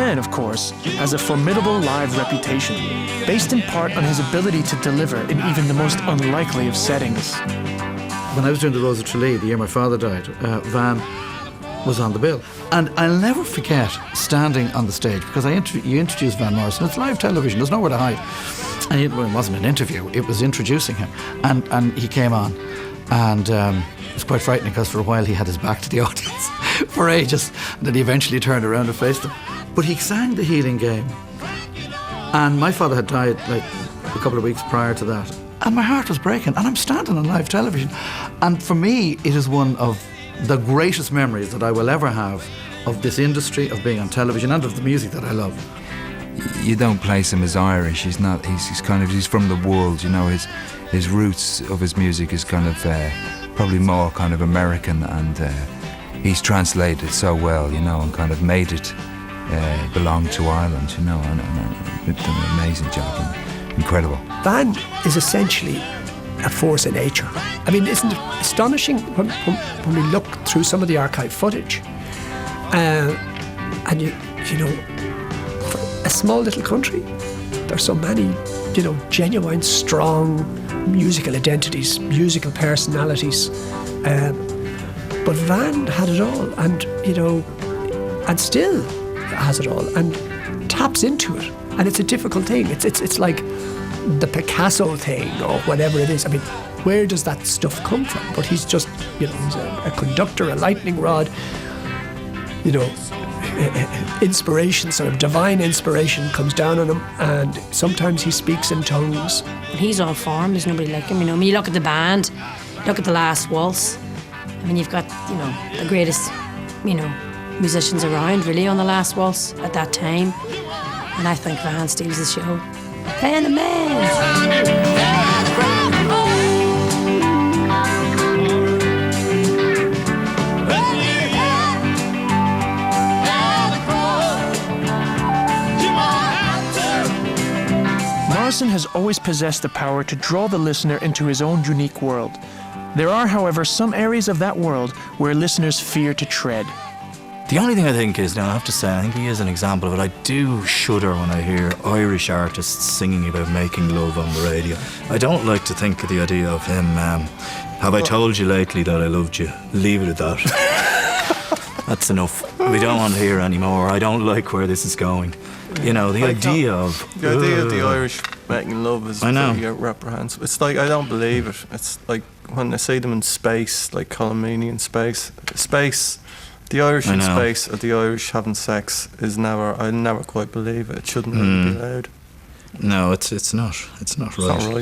Van, of course, has a formidable live reputation, based in part on his ability to deliver in even the most unlikely of settings. When I was doing the Rose of Tralee, the year my father died, Van was on the bill. And I'll never forget standing on the stage, because you introduced Van Morrison. It's live television, there's nowhere to hide. And it wasn't an interview, it was introducing him. And he came on, and it was quite frightening, because for a while he had his back to the audience for ages. And then he eventually turned around and faced them. But he sang The Healing Game. And my father had died like a couple of weeks prior to that. And my heart was breaking, and I'm standing on live television. And for me, it is one of the greatest memories that I will ever have of this industry, of being on television, and of the music that I love. You don't place him as Irish. He's not. He's from the world. You know, his roots of his music is kind of probably more kind of American, and he's translated so well, you know, and kind of made it belong to Ireland, you know, and done an amazing job. And incredible. Van is essentially a force of nature. I mean, isn't it astonishing when we look through some of the archive footage, and you know, for a small little country, there's so many, you know, genuine, strong musical identities, musical personalities. But Van had it all, and you know, and still has it all, and taps into it. And it's a difficult thing. It's like the Picasso thing or whatever it is. I mean, where does that stuff come from? But he's just, you know, he's a conductor, a lightning rod. You know, inspiration, sort of divine inspiration comes down on him, and sometimes he speaks in tongues. He's all form, there's nobody like him, you know. I mean, you look at the band, look at The Last Waltz. I mean, you've got, you know, the greatest, you know, musicians around, really, on The Last Waltz at that time. And I think Van steals the show. Playing the man! Morrison has always possessed the power to draw the listener into his own unique world. There are, however, some areas of that world where listeners fear to tread. The only thing I think is, now I have to say, I think he is an example of it. I do shudder when I hear Irish artists singing about making love on the radio. I don't like to think of the idea of him, have I told you lately that I loved you? Leave it at that. That's enough. We don't want to hear anymore. I don't like where this is going. You know, the idea of the Irish making love is pretty reprehensible. It's like, I don't believe it. It's like when I see them in space, like Colomini in space, the Irish in space or the Irish having sex is never, I never quite believe it. It shouldn't really be allowed. No, it's not. It's not right. It's not right.